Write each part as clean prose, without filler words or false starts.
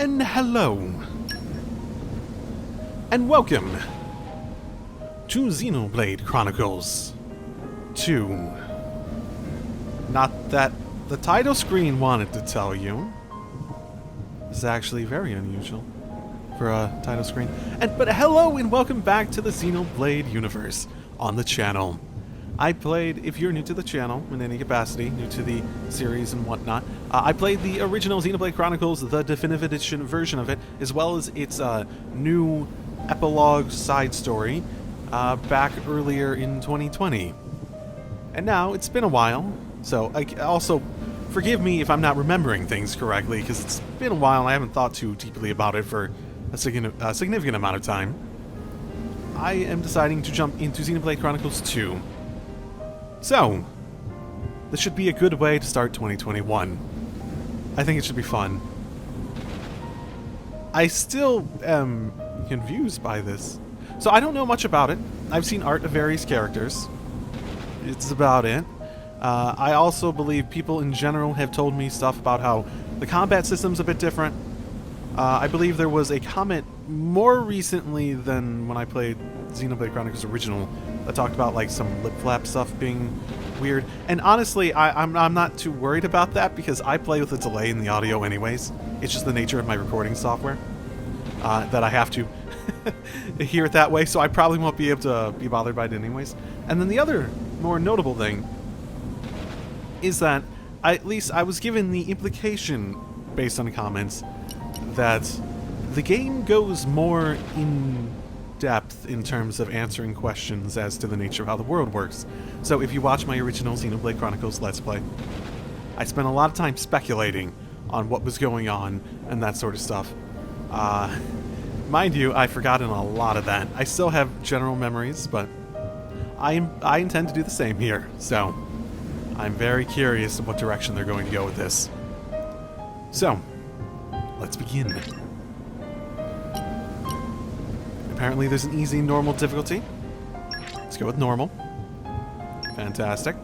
And hello, and welcome to Xenoblade Chronicles 2. Not that the title screen wanted to tell you. It's actually very unusual for a title screen. But hello and welcome back to the Xenoblade universe on the channel. I played, if you're new to the channel in any capacity, new to the series and whatnot, I played the original Xenoblade Chronicles, the Definitive Edition version of it, as well as its new epilogue side story back earlier in 2020. And now, it's been a while, so also forgive me if I'm not remembering things correctly, because it's been a while and I haven't thought too deeply about it for a significant amount of time. I am deciding to jump into Xenoblade Chronicles 2. So, this should be a good way to start 2021. I think it should be fun. I still am confused by this. So I don't know much about it. I've seen art of various characters. It's about it. I also believe people in general have told me stuff about how the combat system's a bit different. I believe there was a comment more recently than when I played Xenoblade Chronicles Original that talked about like some lip flap stuff being weird. And honestly, I'm not too worried about that because I play with a delay in the audio anyways. It's just the nature of my recording software that I have to hear it that way, so I probably won't be able to be bothered by it anyways. And then the other more notable thing is that at least I was given the implication based on the comments that the game goes more in depth in terms of answering questions as to the nature of how the world works. So if you watch my original Xenoblade Chronicles Let's Play, I spent a lot of time speculating on what was going on and that sort of stuff. Mind you, I've forgotten a lot of that. I still have general memories, but I intend to do the same here, so I'm very curious of what direction they're going to go with this. So, let's begin. Apparently there's an easy normal difficulty. Let's go with normal. Fantastic.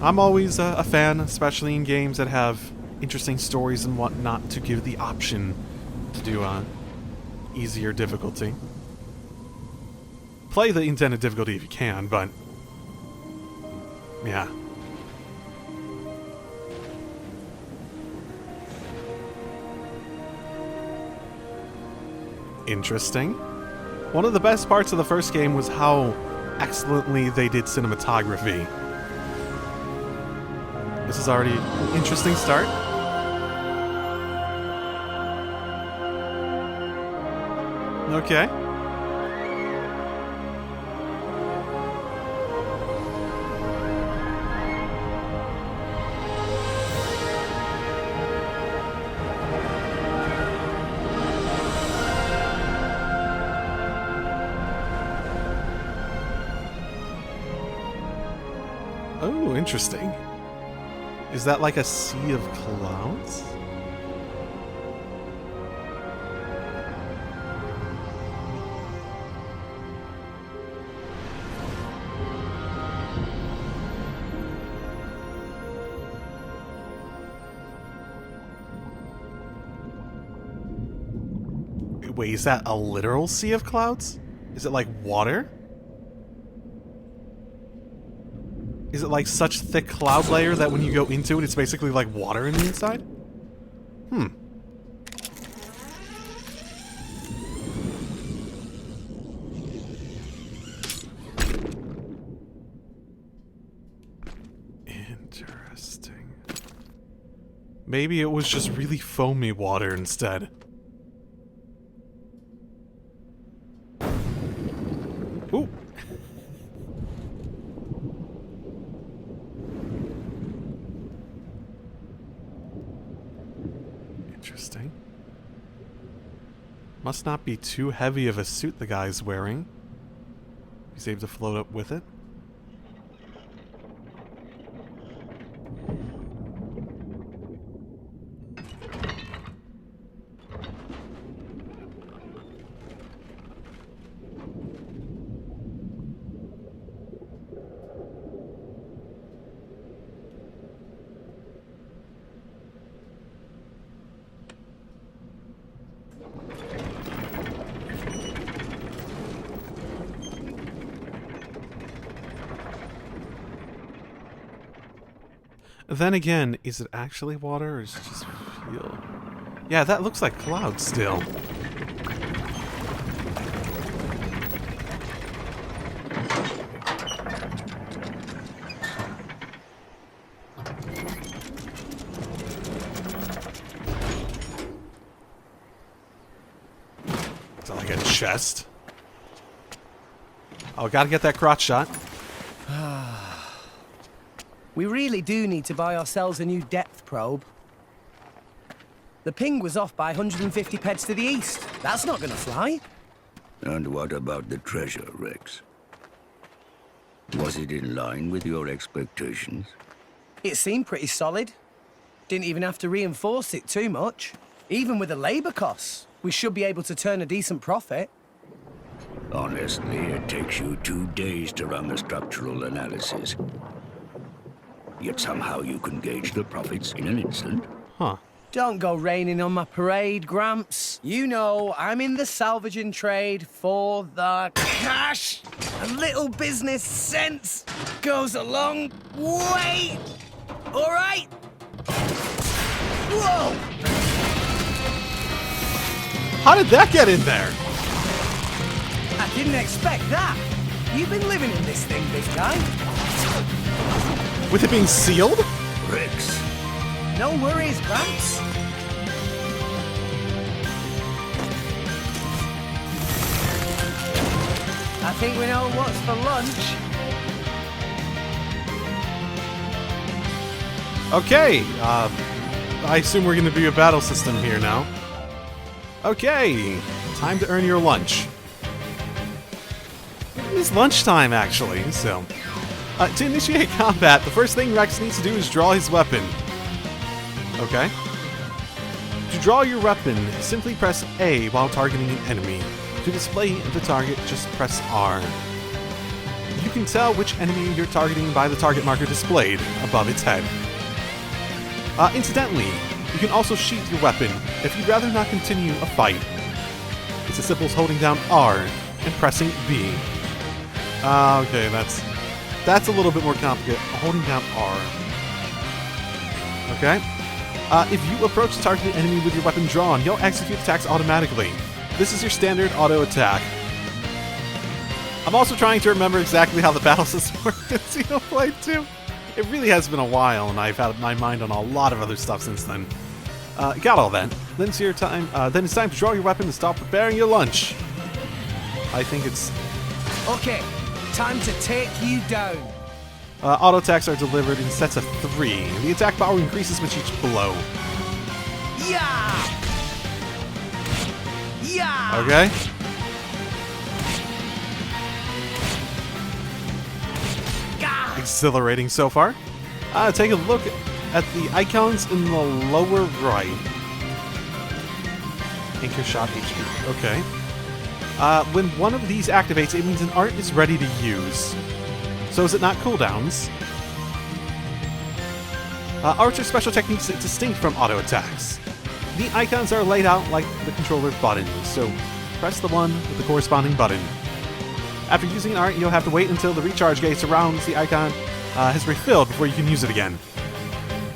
I'm always a fan, especially in games that have interesting stories and whatnot, to give the option to do easier difficulty. Play the intended difficulty if you can, but yeah. Interesting. One of the best parts of the first game was how excellently they did cinematography. This is already an interesting start. Okay. Oh, interesting. Is that like a sea of clouds? Wait, is that a literal sea of clouds? Is it like water? Is it like such thick cloud layer that when you go into it, it's basically like water in the inside? Hmm. Interesting. Maybe it was just really foamy water instead. Ooh. Interesting. Must not be too heavy of a suit the guy's wearing. He's able to float up with it. Then again, is it actually water or is it just feel? Yeah, that looks like clouds still. Is that like a chest? Oh, gotta get that crotch shot. We really do need to buy ourselves a new depth probe. The ping was off by 150 peds to the east. That's not gonna fly. And what about the treasure, Rex? Was it in line with your expectations? It seemed pretty solid. Didn't even have to reinforce it too much. Even with the labor costs, we should be able to turn a decent profit. Honestly, it takes you 2 days to run the structural analysis. Yet somehow you can gauge the profits in an instant. Huh. Don't go raining on my parade, Gramps. You know, I'm in the salvaging trade for the cash. A little business sense goes a long way. All right? Whoa! How did that get in there? I didn't expect that. You've been living in this thing, big guy. With it being sealed? Rex, No worries, Gramps. I think we know what's for lunch. Okay, I assume we're going to do a battle system here now. Okay, time to earn your lunch. It is lunchtime, actually, so... to initiate combat, the first thing Rex needs to do is draw his weapon. Okay. To draw your weapon, simply press A while targeting an enemy. To display the target, just press R. You can tell which enemy you're targeting by the target marker displayed above its head. Incidentally, you can also sheath your weapon if you'd rather not continue a fight. It's as simple as holding down R and pressing B. Okay, that's a little bit more complicated. Holding down R. Okay. If you approach the targeted enemy with your weapon drawn, you'll execute attacks automatically. This is your standard auto attack. I'm also trying to remember exactly how the battle system worked in Xenoblade 2. It really has been a while, and I've had my mind on a lot of other stuff since then. Got all that. Then it's time to draw your weapon and start preparing your lunch. I think it's... Okay, time to take you down. Auto attacks are delivered in sets of 3. The attack power increases with each blow. Yeah! Yeah! Okay. Gah! Exhilarating so far. Take a look at the icons in the lower right. Anchor shot HP. Okay. When one of these activates, it means an art is ready to use. So is it not cooldowns? Arts are special techniques distinct from auto attacks. The icons are laid out like the controller buttons, so press the one with the corresponding button. After using an art, you'll have to wait until the recharge gauge surrounds the icon has refilled before you can use it again.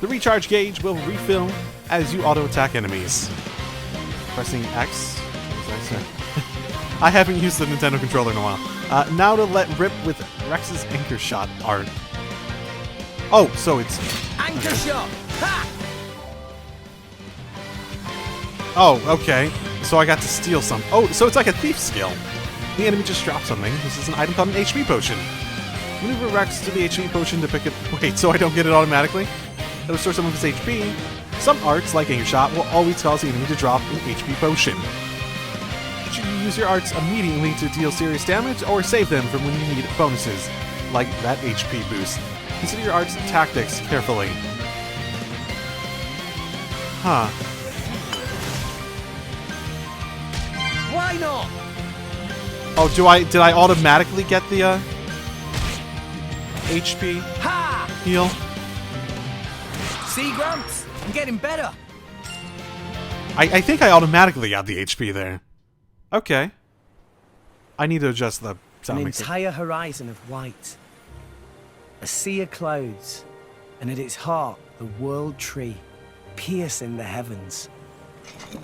The recharge gauge will refill as you auto attack enemies. Pressing X. What was I say? I haven't used the Nintendo controller in a while. Now to let rip with Rex's anchor shot art. Oh, so it's... Anchor shot! Ha! Oh, okay. So I got to steal some. Oh, so it's like a thief skill. The enemy just dropped something. This is an item called an HP potion. Maneuver Rex to the HP potion to pick it... Wait, so I don't get it automatically? It'll restore some of his HP. Some arts, like anchor shot, will always cause the enemy to drop an HP potion. Should you use your arts immediately to deal serious damage, or save them from when you need bonuses, like that HP boost? Consider your arts tactics carefully. Huh. Why not? Oh, did I automatically get the HP Ha! heal? See, Gramps? I'm getting better. I think I automatically got the HP there. Okay. I need to adjust the sound An mixer. entire horizon of white. A sea of clouds. and at its heart, the world tree, piercing the heavens.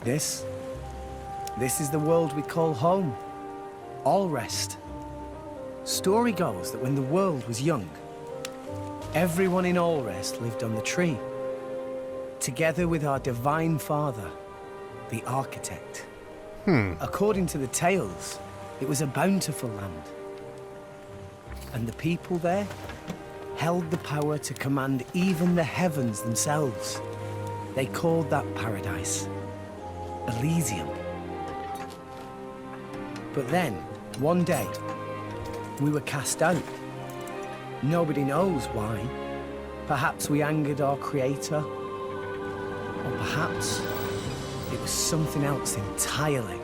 This is the world we call home. Allrest. Story goes that when the world was young, everyone in Allrest lived on the tree, together with our divine father, the architect. According to the tales, it was a bountiful land. And the people there held the power to command even the heavens themselves. They called that paradise Elysium. But then, one day, we were cast out. Nobody knows why. Perhaps we angered our creator, or perhaps it was something else entirely.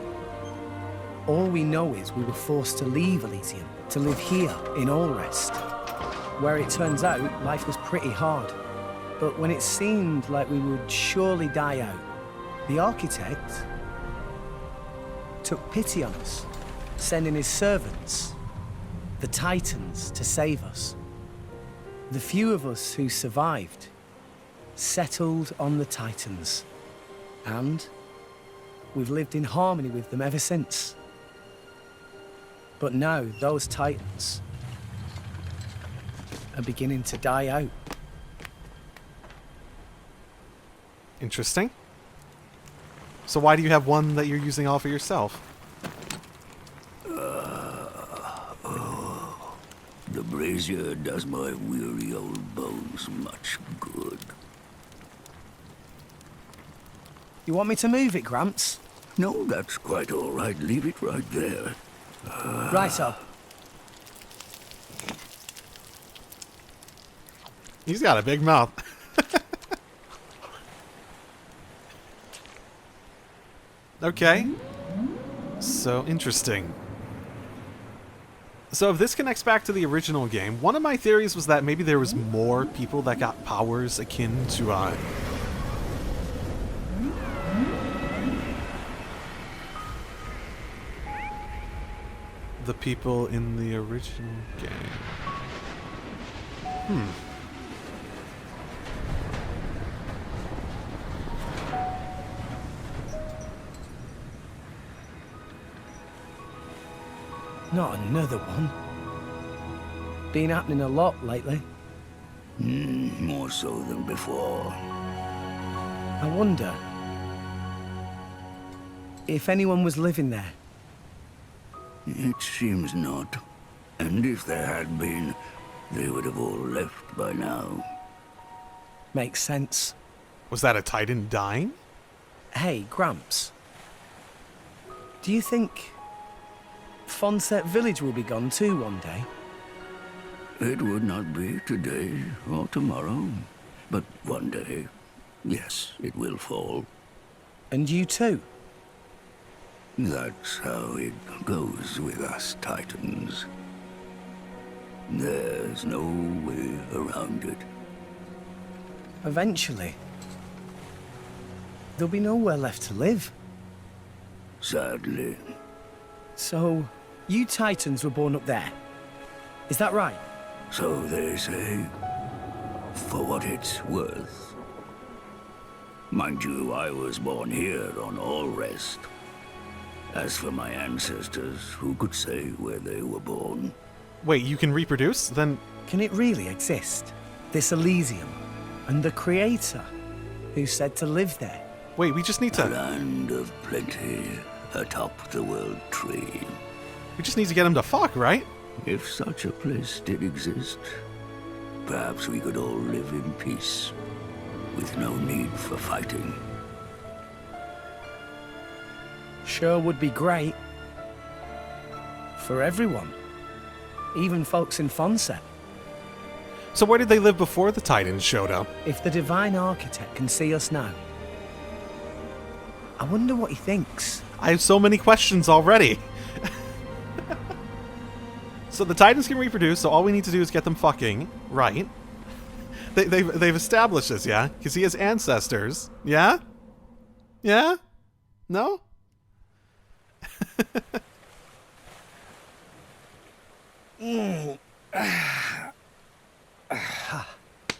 All we know is we were forced to leave Elysium, to live here in Allrest, where it turns out life was pretty hard. But when it seemed like we would surely die out, the architect took pity on us, sending his servants, the Titans, to save us. The few of us who survived settled on the Titans, and we've lived in harmony with them ever since. But now those Titans are beginning to die out. Interesting. So why do you have one that you're using all for yourself? The brazier does my weary old bones much good. You want me to move it, Gramps? No, that's quite all right. Leave it right there. Righto. He's got a big mouth. Okay. So interesting. So if this connects back to the original game, one of my theories was that maybe there was more people that got powers akin to the people in the original game. Not another one. Been happening a lot lately. More so than before. I wonder if anyone was living there. It seems not. And if there had been, they would have all left by now. Makes sense. Was that a Titan dying? Hey, Gramps. Do you think Fonset Village will be gone too one day? It would not be today or tomorrow, but one day, yes, it will fall. And you too? That's how it goes with us Titans. There's no way around it. Eventually, there'll be nowhere left to live. Sadly. So, you Titans were born up there. Is that right? So they say. For what it's worth. Mind you, I was born here on Allrest. As for my ancestors, who could say where they were born? Wait, you can reproduce? Then Can it really exist? This Elysium, and the Creator, who said to live there? wait, we just need A to land of plenty atop the world tree. get him to fuck, right? If such a place did exist, perhaps we could all live in peace, with no need for fighting. Sure would be great. For everyone. Even folks in Fonset. So where did they live before the Titans showed up? If the Divine Architect can see us now, I wonder what he thinks. I have so many questions already. So the Titans can reproduce, so all we need to do is get them fucking, right? They've established this, yeah? Because he has ancestors, yeah? Yeah? No?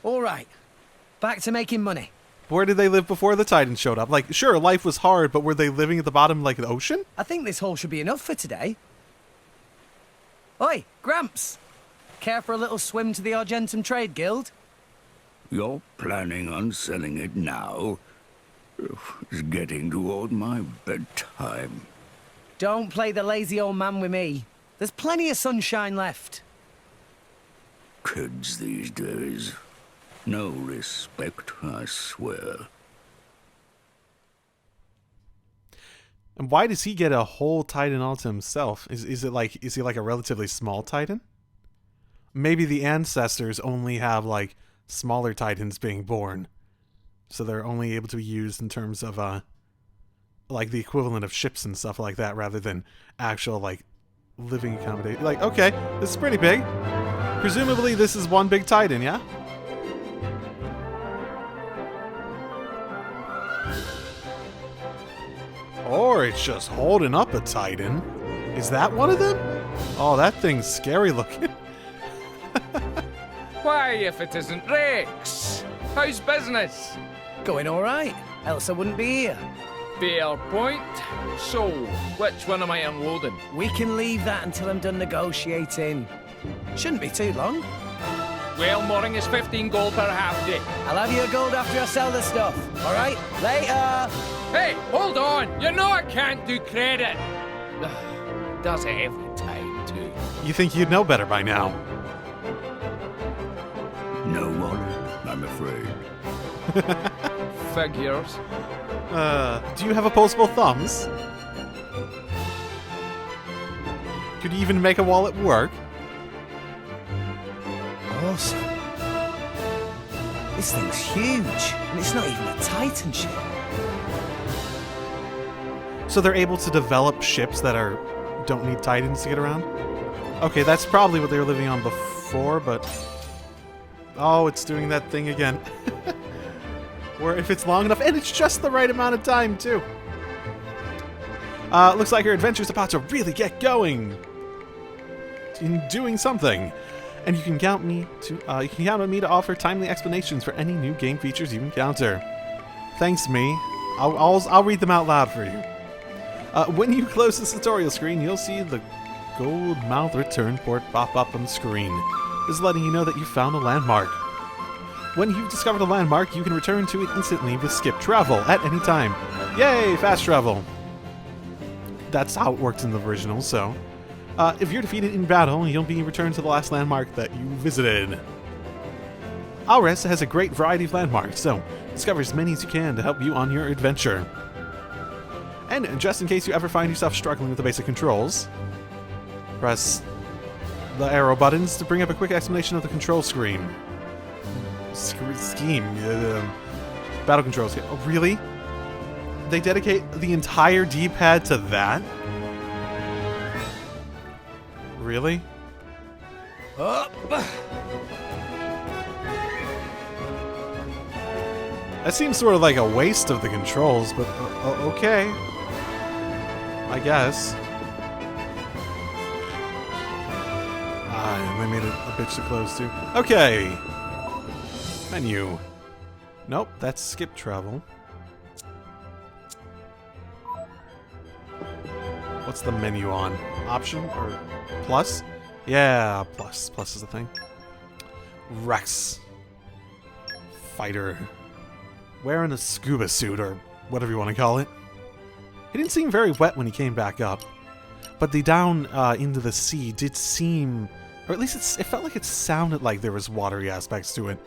All right, back to making money. Where did they live before the Titans showed up? Like, sure, life was hard, but were they living at the bottom, like, the ocean? I think this haul should be enough for today. Oi, Gramps! Care for a little swim to the Argetum Trade Guild? You're planning on selling it now? It's getting toward my bedtime. Don't play the lazy old man with me. There's plenty of sunshine left. Kids these days. No respect, I swear. And why does he get a whole Titan all to himself? Is he like a relatively small Titan? Maybe the ancestors only have like smaller Titans being born, so they're only able to be used in terms of like the equivalent of ships and stuff like that, rather than actual like living accommodation. Like, okay, this is pretty big. Presumably, this is one big Titan, yeah. Or it's just holding up a Titan. Is that one of them? Oh, that thing's scary looking. Why, if it isn't Rex? How's business? Going all right, else I wouldn't be here. Fair point. So, which one am I unloading? We can leave that until I'm done negotiating. Shouldn't be too long. Well, mooring is 15 gold per half day. I'll have your gold after I sell the stuff, all right? Later! Hey, hold on! You know I can't do credit! Does it every time, too. You think you'd know better by now. No wallet, I'm afraid. Figures. Do you have opposable thumbs? Could you even make a wallet work? Awesome. This thing's huge, and it's not even a Titan ship. So they're able to develop ships that don't need Titans to get around? Okay, that's probably what they were living on before, but... Oh, it's doing that thing again. Where if it's long enough, and it's just the right amount of time, too. Looks like your adventure's about to really get going. In doing something. And you can count on me to offer timely explanations for any new game features you encounter. Thanks, me. I'll read them out loud for you. When you close the tutorial screen, you'll see the gold mouth return port pop up on the screen. This is letting you know that you found a landmark. When you've discovered a landmark, you can return to it instantly with skip travel at any time. Yay, fast travel! That's how it worked in the original, so... if you're defeated in battle, you'll be returned to the last landmark that you visited. Alres has a great variety of landmarks, so discover as many as you can to help you on your adventure. And just in case you ever find yourself struggling with the basic controls, press the arrow buttons to bring up a quick explanation of the control scheme. Battle control scheme. Oh, really? They dedicate the entire D-pad to that? Really? Up! That seems sort of like a waste of the controls, but okay. I guess. They made it a bitch to close too. Okay. Menu. Nope, that's skip travel. What's the menu on? Option or plus? Yeah, plus. Plus is the thing. Rex. Fighter. Wearing a scuba suit, or whatever you want to call it. He didn't seem very wet when he came back up. But the down into the sea did seem... Or at least it felt like it sounded like there was watery aspects to it.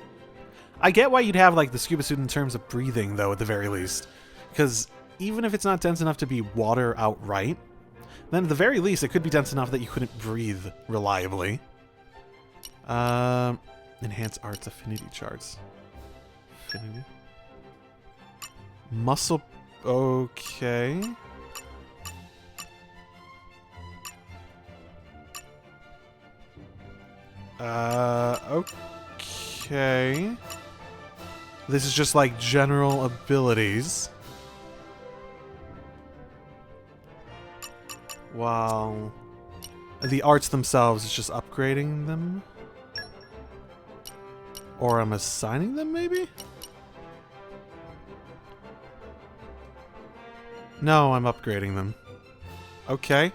I get why you'd have like the scuba suit in terms of breathing, though, at the very least. Because even if it's not dense enough to be water outright, then at the very least it could be dense enough that you couldn't breathe reliably. Enhance arts affinity charts. Affinity. Muscle... Okay. Okay. This is just like general abilities. While the arts themselves is just upgrading them. Or I'm assigning them, maybe? No, I'm upgrading them. Okay.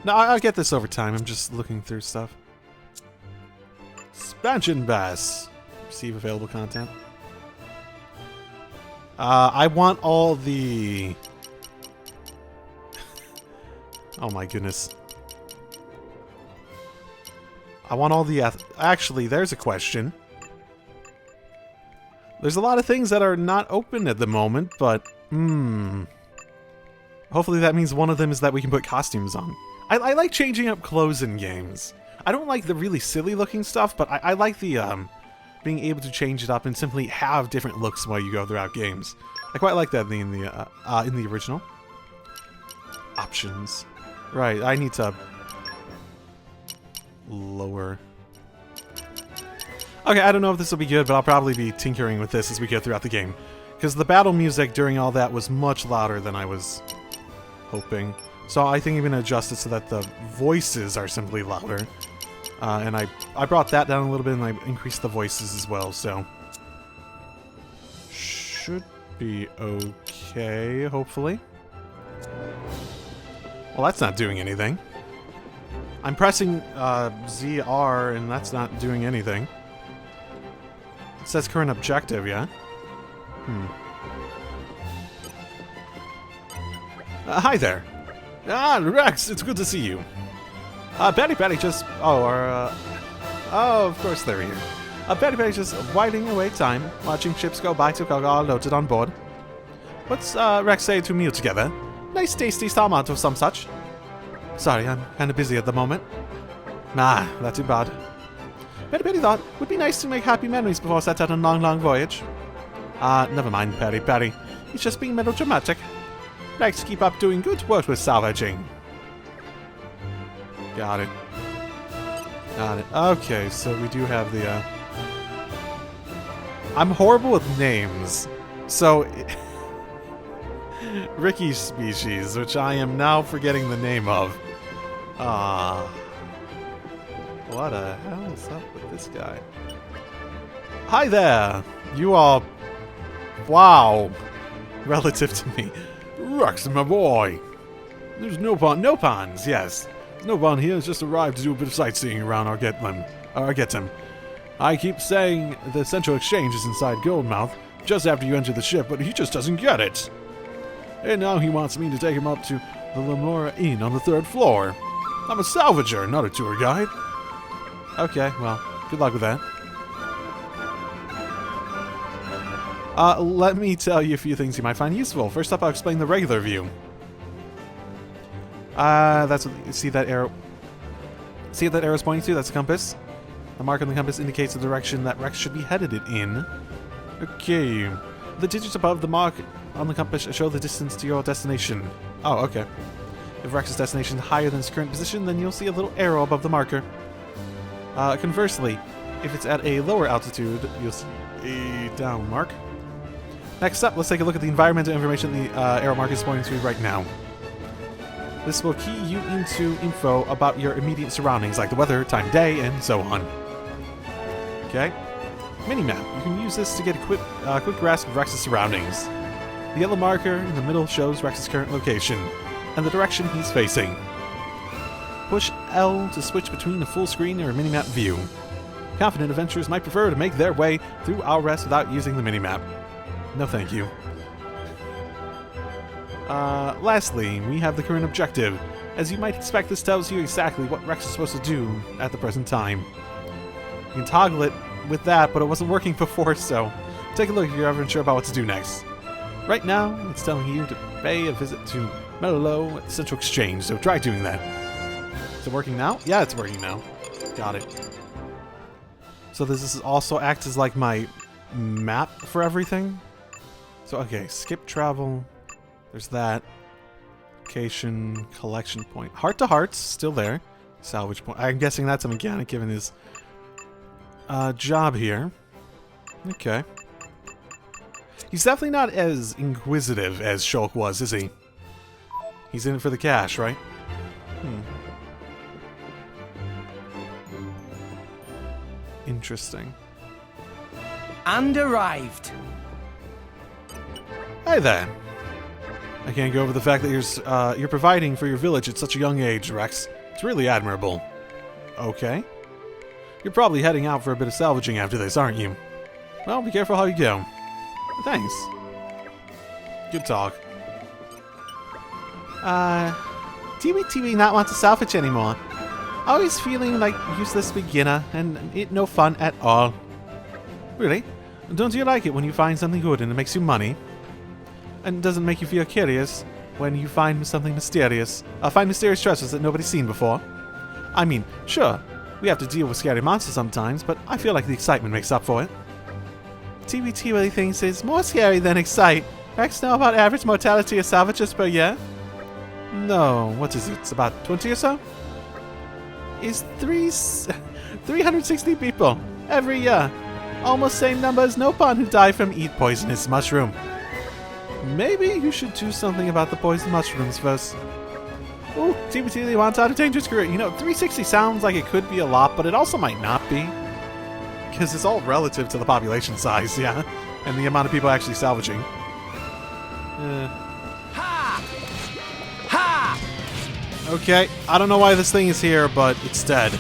No, I'll get this over time. I'm just looking through stuff. Expansion Bass. Receive available content. I want all the... Oh my goodness. I want all the... Actually, there's a question. There's a lot of things that are not open at the moment, but... Hopefully that means one of them is that we can put costumes on. I like changing up clothes in games. I don't like the really silly looking stuff, but I like the being able to change it up and simply have different looks while you go throughout games. I quite like that in the original. Options. Right, I need to lower. Okay, I don't know if this will be good, but I'll probably be tinkering with this as we go throughout the game. Because the battle music during all that was much louder than I was hoping. So I think I'm going to adjust it so that the voices are simply louder. And I brought that down a little bit and I increased the voices as well, so... Should be okay, hopefully. Well, that's not doing anything. I'm pressing ZR and that's not doing anything. It says current objective, yeah? Hi there. Rex, it's good to see you. Betty just... Oh, of course they're here. Betty just whiling away time, watching ships go by to cargo loaded on board. What's Rex say to meal together? Nice tasty salmon or some such. Sorry, I'm kind of busy at the moment. Nah, that's too bad. Betty thought it would be nice to make happy memories before set out on a long voyage. Never mind, Betty. He's just being melodramatic. Rex, keep up doing good work with salvaging. Got it. Okay, so we do have the, I'm horrible with names. So... Ricky's species, which I am now forgetting the name of. What the hell is up with this guy? Hi there! You are... Wow! Relative to me. Rex, my boy! There's no ponds, yes. No pond here, has just arrived to do a bit of sightseeing around Argetum. I keep saying the central exchange is inside Goldmouth, just after you enter the ship, but he just doesn't get it. And now he wants me to take him up to the Lamora Inn on the 3rd floor. I'm a salvager, not a tour guide. Okay, well, good luck with that. Let me tell you a few things you might find useful. First up, I'll explain the regular view. That's what, see that arrow? See what that arrow's pointing to? That's the compass. The mark on the compass indicates the direction that Rex should be headed in. Okay. The digits above the mark on the compass show the distance to your destination. Oh, okay. If Rex's destination is higher than its current position, then you'll see a little arrow above the marker. Conversely, if it's at a lower altitude, you'll see a down mark. Next up, let's take a look at the environmental information the arrow mark is pointing to right now. This will key you into info about your immediate surroundings, like the weather, time of day, and so on. Okay. Minimap. You can use this to get a quick grasp of Rex's surroundings. The yellow marker in the middle shows Rex's current location, and the direction he's facing. Push L to switch between a full screen or a minimap view. Confident adventurers might prefer to make their way through our rest without using the minimap. No thank you. Lastly, we have the current objective. As you might expect, this tells you exactly what Rex is supposed to do at the present time. You can toggle it with that, but it wasn't working before, so take a look if you're ever unsure about what to do next. Right now, it's telling you to pay a visit to Mellow at the Central Exchange, so try doing that. Is it working now? Yeah, it's working now. Got it. So does this also act as like my map for everything? So, okay, skip travel. There's that. Location, collection point. Heart to Hearts, still there. Salvage point. I'm guessing that's a mechanic given his job here. Okay. He's definitely not as inquisitive as Shulk was, is he? He's in it for the cash, right? Interesting. And arrived. Hi there. I can't go over the fact that you're providing for your village at such a young age, Rex. It's really admirable. Okay. You're probably heading out for a bit of salvaging after this, aren't you? Well, be careful how you go. Thanks. Good talk. TV not want to salvage anymore. Always feeling like useless beginner and it no fun at all. Really? Don't you like it when you find something good and it makes you money? And doesn't make you feel curious when you find something mysterious? Find mysterious treasures that nobody's seen before? I mean, sure, we have to deal with scary monsters sometimes, but I feel like the excitement makes up for it. TBT really thinks it's more scary than excite. Rex know about average mortality of salvages per year? No, what is it? It's about 20 or so? Is 360 people every year. Almost same number as Nopon who die from eat poisonous mushroom. Maybe you should do something about the poison mushrooms first. Ooh, TBT wants out of dangerous career. You know, 360 sounds like it could be a lot, but it also might not be. Because it's all relative to the population size, yeah? And the amount of people actually salvaging. Ha! Ha! Okay, I don't know why this thing is here, but it's dead.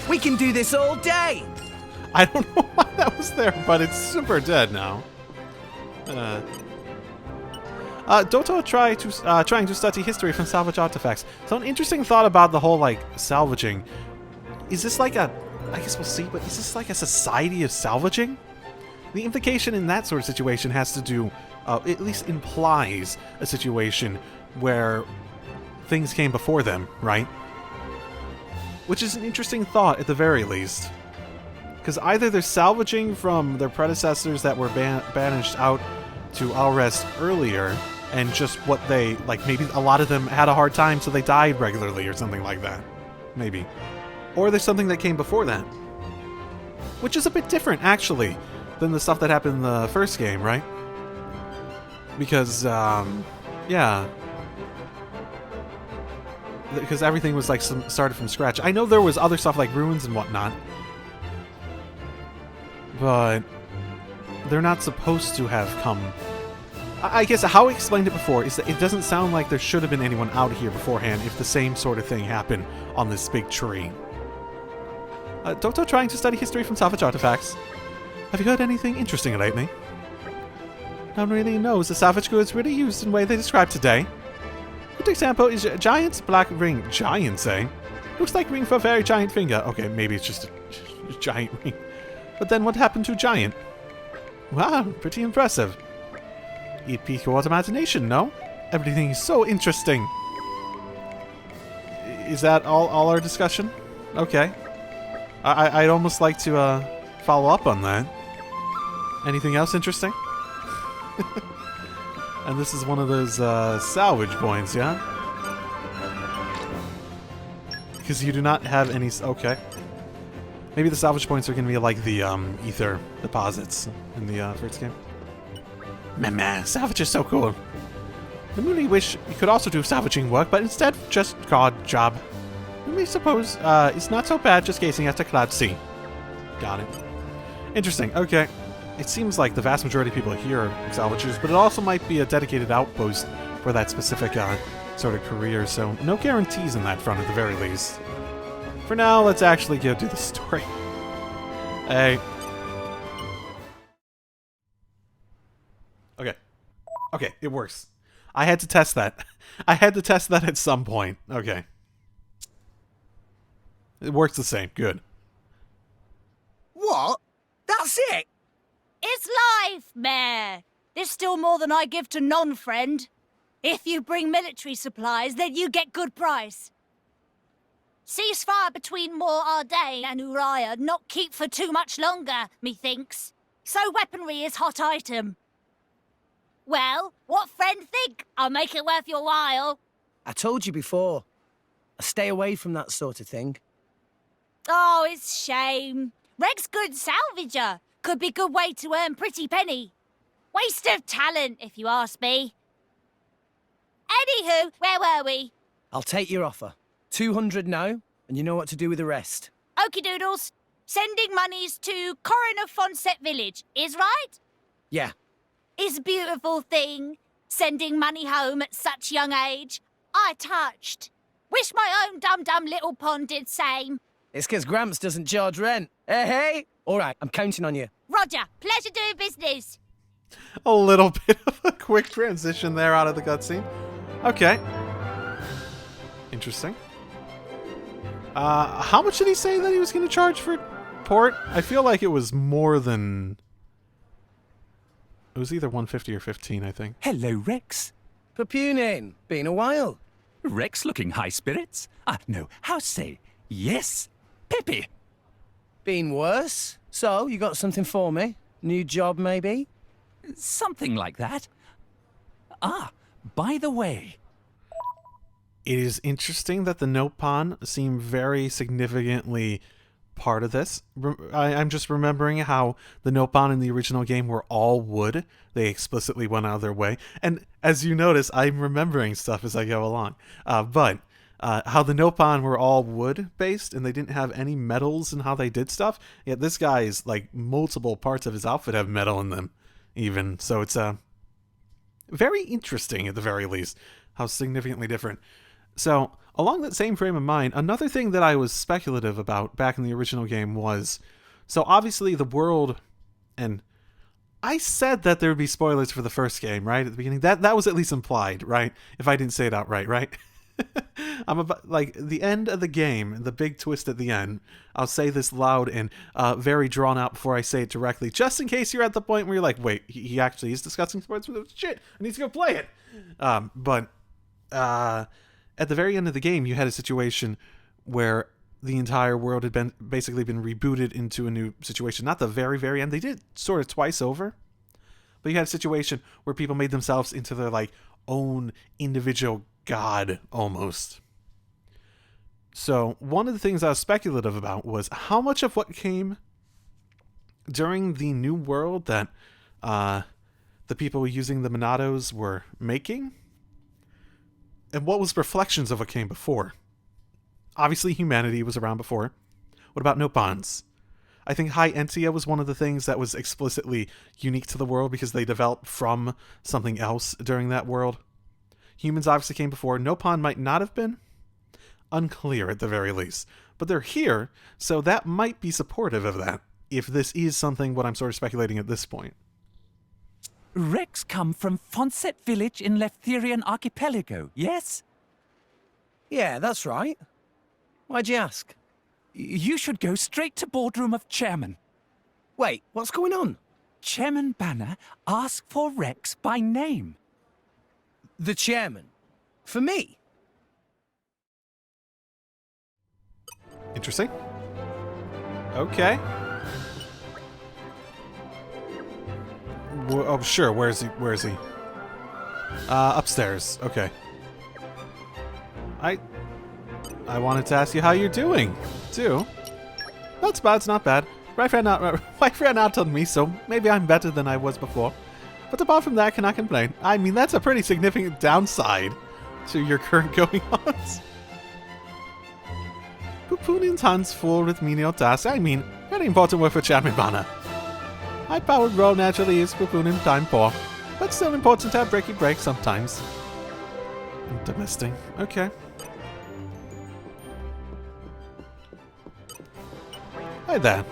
We can do this all day! I don't know why that was there, but it's super dead now. Doto trying to study history from salvage artifacts. So an interesting thought about the whole, like, salvaging. Is this like a... I guess we'll see, but is this like a society of salvaging? The implication in that sort of situation has to do... at least implies a situation where things came before them, right? Which is an interesting thought at the very least. Because either they're salvaging from their predecessors that were banished out to Alrest earlier, and just what they, like, maybe a lot of them had a hard time so they died regularly or something like that. Maybe. Or there's something that came before that. Which is a bit different, actually, than the stuff that happened in the first game, right? Because, yeah. Because everything was, like, started from scratch. I know there was other stuff like ruins and whatnot. But they're not supposed to have come... I guess how I explained it before is that it doesn't sound like there should have been anyone out here beforehand if the same sort of thing happened on this big tree. Doto trying to study history from salvage artifacts. Have you heard anything interesting lately? No one really knows the salvage goods really used in the way they describe today. Good example is a giant's black ring. Giant, eh? Looks like ring for a very giant finger. Okay, maybe it's just a giant ring. But then what happened to giant? Wow, pretty impressive. It piqued your imagination, no? Everything is so interesting. Is that all our discussion? Okay. I'd almost like to follow up on that. Anything else interesting? And this is one of those salvage points, yeah? Because you do not have any... Okay. Maybe the salvage points are going to be like the ether deposits in the first game. Man, salvage is so cool. I really wish you could also do salvaging work, but instead just God job. I suppose it's not so bad just gazing at the cloud sea. Got it. Interesting, okay. It seems like the vast majority of people here are salvagers, but it also might be a dedicated outpost for that specific sort of career, so no guarantees in that front at the very least. For now, let's actually go do the story. Hey. Okay. Okay, it works. I had to test that. I had to test that at some point. Okay. It works the same. Good. What? That's it? It's life, Mayor. There's still more than I give to non-friend. If you bring military supplies, then you get good price. Ceasefire between Moor Ardain and Uriah not keep for too much longer, methinks. So weaponry is hot item. Well, what friend think? I'll make it worth your while. I told you before. I stay away from that sort of thing. Oh, it's shame. Reg's good salvager. Could be good way to earn pretty penny. Waste of talent, if you ask me. Anywho, where were we? I'll take your offer. 200 now, and you know what to do with the rest. Okie doodles. Sending monies to Coroner Fonset Village, is right? Yeah. is a beautiful thing. Sending money home at such young age. I touched. Wish my own dum-dum little pond did same. It's 'cause Gramps doesn't charge rent. Hey! All right, I'm counting on you. Roger, pleasure doing business. A little bit of a quick transition there out of the cutscene. Okay. Interesting. How much did he say that he was going to charge for port? I feel like it was more than... It was either 150 or 15, I think. Hello, Rex. Papunin, been a while. Rex looking high spirits? No, how say, yes, Peppy. Been worse. So, you got something for me? New job, maybe? Something like that. By the way... It is interesting that the Nopon seem very significantly part of this. I'm just remembering how the Nopon in the original game were all wood. They explicitly went out of their way. And as you notice, I'm remembering stuff as I go along. But how the Nopon were all wood-based and they didn't have any metals in how they did stuff. Yet this guy's, like, multiple parts of his outfit have metal in them, even. So it's very interesting, at the very least, how significantly different. So, along that same frame of mind, another thing that I was speculative about back in the original game was, so obviously the world, and I said that there would be spoilers for the first game, right, at the beginning. That was at least implied, right, if I didn't say it outright, right? I'm about, like, the end of the game, the big twist at the end, I'll say this loud and very drawn out before I say it directly, just in case you're at the point where you're like, wait, he actually is discussing spoilers with shit, I need to go play it! At the very end of the game, you had a situation where the entire world had basically been rebooted into a new situation. Not the very, very end. They did it sort of twice over. But you had a situation where people made themselves into their, like, own individual god, almost. So, one of the things I was speculative about was how much of what came during the new world that the people using the Monados were making, and what was reflections of what came before. Obviously, humanity was around before. What about Nopons? I think High Entia was one of the things that was explicitly unique to the world because they developed from something else during that world. Humans obviously came before. Nopon might not have been. Unclear at the very least. But they're here, so that might be supportive of that, if this is something what I'm sort of speculating at this point. Rex come from Fonset village in Leftherian archipelago, yes? Yeah, that's right. Why'd you ask? You should go straight to boardroom of chairman. Wait, what's going on? Chairman Banner asked for Rex by name. The chairman? For me? Interesting. Okay. Oh, sure. Where is he? Upstairs. Okay. I wanted to ask you how you're doing, too. That's bad. It's not bad. My friend out told me, so maybe I'm better than I was before. But apart from that, I cannot complain. I mean, that's a pretty significant downside to your current going-ons. Pupunin's hands full with menial tasks. I mean, very important work for Chairman Banner. High-powered role naturally is Pupunin time poor, but still important to have breaky breaks sometimes. Domestic. Okay. Hi there.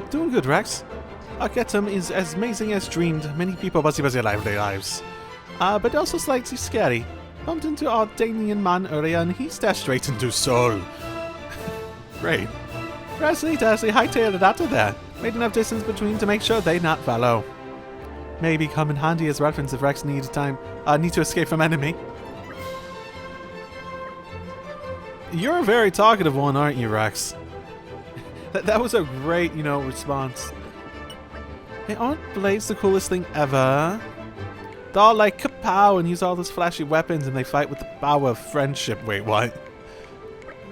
Doing good, Rex. Argetum is as amazing as dreamed. Many people busy live their lives. But also slightly scary. Bumped into our Danian man earlier and he dashed straight into soul. Great. Presley Dashley hightailed it out of there. Made enough distance between to make sure they not follow. Maybe come in handy as reference if Rex need to escape from enemy. You're a very talkative one, aren't you, Rex? That was a great, response. Hey, aren't blades the coolest thing ever? They're all like kapow and use all those flashy weapons and they fight with the power of friendship. Wait, what?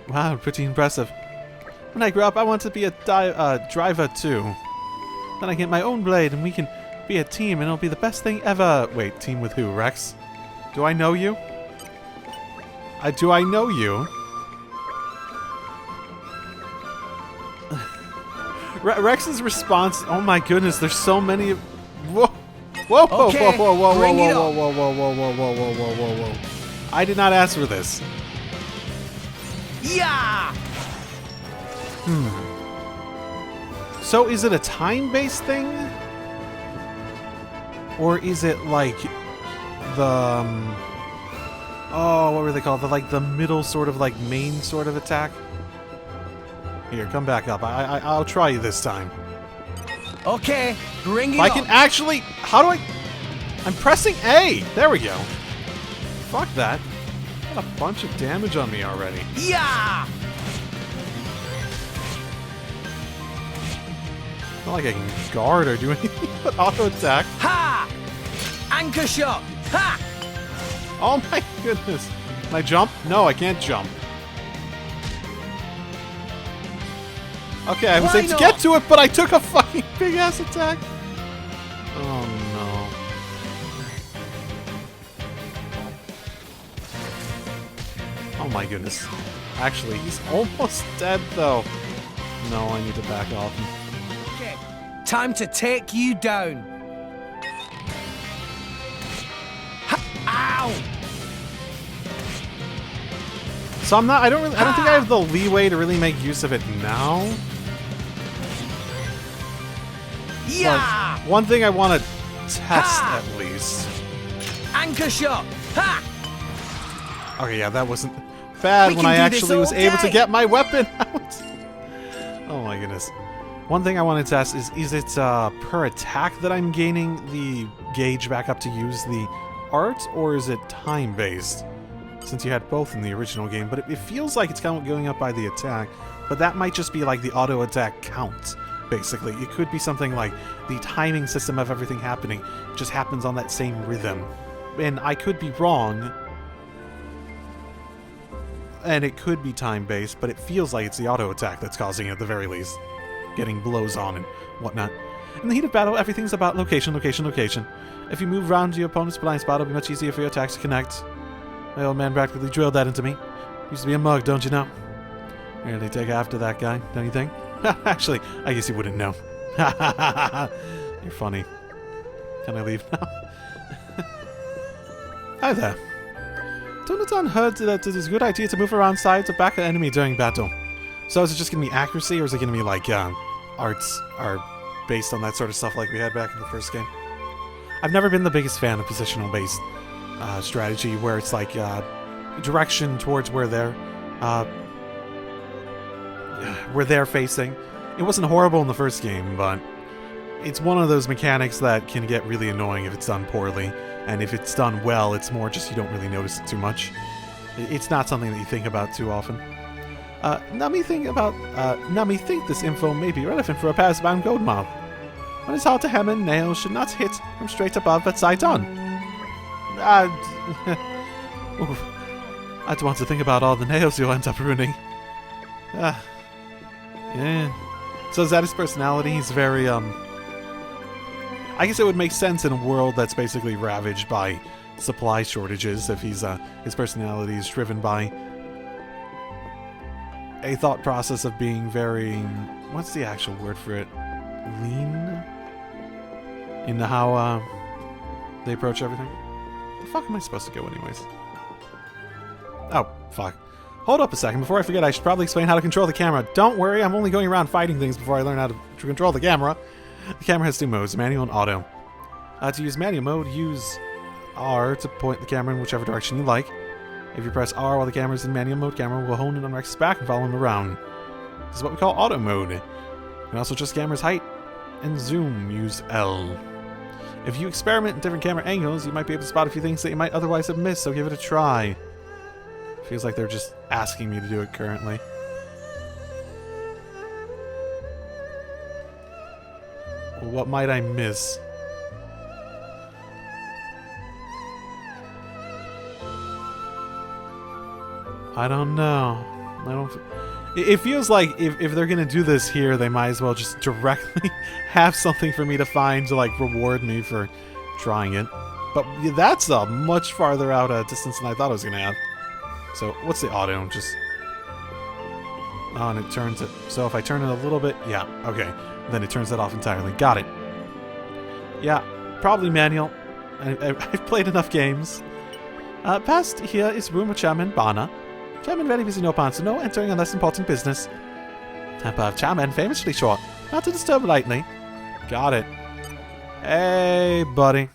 Wow, pretty impressive. When I grow up, I want to be a driver too. Then I get my own blade and we can be a team and it'll be the best thing ever. Wait, team with who, Rex? Do I know you? Do I know you? Rex's response, oh my goodness, there's so many. Whoa. Whoa, whoa, Okay, whoa, whoa, whoa, bring it whoa, on. whoa, whoa, whoa, whoa, whoa, whoa, whoa, whoa, whoa. I did not ask for this. Yeah! So is it a time-based thing? Or is it like the oh, what were they called? The middle sort of like main sort of attack? Here, come back up. I'll try you this time. Okay, bring it If I can on. actually, how do I? I'm pressing A. There we go. Fuck that. Got a bunch of damage on me already. Yeah! Not like I can guard or do anything but auto attack. Ha! Anchor shot. Ha! Oh my goodness. Can I jump? No, I can't jump. Okay, I was Why able to not? get to it, but I took a fucking big ass attack. Oh no. Oh my goodness. Actually, he's almost dead though. No, I need to back off. Okay, time to take you down. Ha! Ow! So I don't think I have the leeway to really make use of it now. Yeah! But one thing I want to test Ha! at least. Anchor shot. Ha! Okay, yeah, that wasn't bad We when can I do this actually was all able to day. get my weapon out. Oh my goodness. One thing I want to test is it per attack that I'm gaining the gauge back up to use the art, or is it time-based? Since you had both in the original game, but it feels like it's kind of going up by the attack, but that might just be like the auto attack count, basically. It could be something like the timing system of everything happening just happens on that same rhythm. And I could be wrong, and it could be time-based, but it feels like it's the auto attack that's causing it at the very least. Getting blows on and whatnot. In the heat of battle, everything's about location, location, location. If you move around to your opponent's blind spot, it'll be much easier for your attacks to connect. My old man practically drilled that into me. Used to be a mug, don't you know? Really take after that guy, don't you think? Actually, I guess you wouldn't know. You're funny. Can I leave now? Hi there. Donaton heard that it is a good idea to move around sides to back an enemy during battle. So is it just going to be accuracy, or is it going to be like arts are based on that sort of stuff like we had back in the first game? I've never been the biggest fan of positional-based strategy where it's like direction towards where they're facing. It wasn't horrible in the first game, but it's one of those mechanics that can get really annoying if it's done poorly, and if it's done well, it's more just you don't really notice it too much. It's not something that you think about too often. Now me think this info may be relevant for a passbound gold mob. When it's hard to hammer, nails should not hit from straight above but side on. Oof. I don't want to think about all the nails you'll end up ruining. Yeah. So is that his personality? He's very, I guess it would make sense in a world that's basically ravaged by supply shortages if he's, his personality is driven by a thought process of being very, what's the actual word for it? Lean? In how, they approach everything? The fuck am I supposed to go anyways? Oh, fuck. Hold up a second. Before I forget, I should probably explain how to control the camera. Don't worry, I'm only going around fighting things before I learn how to control the camera. The camera has two modes, manual and auto. To use manual mode, use R to point the camera in whichever direction you like. If you press R while the camera is in manual mode, camera will hone in on Rex's back and follow him around. This is what we call auto mode. You can also adjust the camera's height and zoom. Use L. If you experiment in different camera angles, you might be able to spot a few things that you might otherwise have missed, so give it a try. Feels like they're just asking me to do it currently. What might I miss? I don't know. It feels like if they're gonna do this here, they might as well just directly have something for me to find to like reward me for trying it. But that's a much farther out distance than I thought I was gonna have. So what's the auto? Just and it turns it. So if I turn it a little bit, yeah, okay. Then it turns that off entirely. Got it. Yeah, Probably manual. I've played enough games. Past here is room of Chairman Bana. Chairman very busy, no pants, so no entering unless important business. Temper of Chairman famously short. Not to disturb lightly. Got it. Hey, buddy.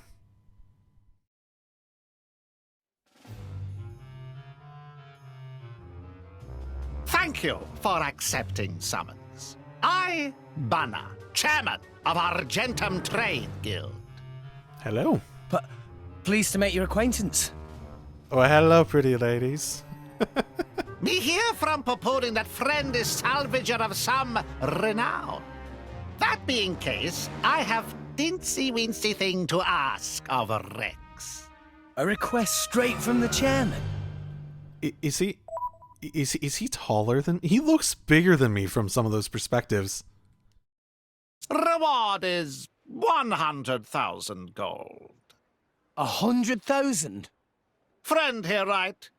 Thank you for accepting summons. I, Bana, chairman of Argetum Trade Guild. Hello. Pleased to make your acquaintance. Oh, hello, pretty ladies. Me here from purporting that friend is salvager of some renown. That being case, I have dincy-wincy thing to ask of Rex. A request straight from the chairman. Is he taller than... He looks bigger than me from some of those perspectives. Reward is 100,000 gold. 100,000? Friend here, right?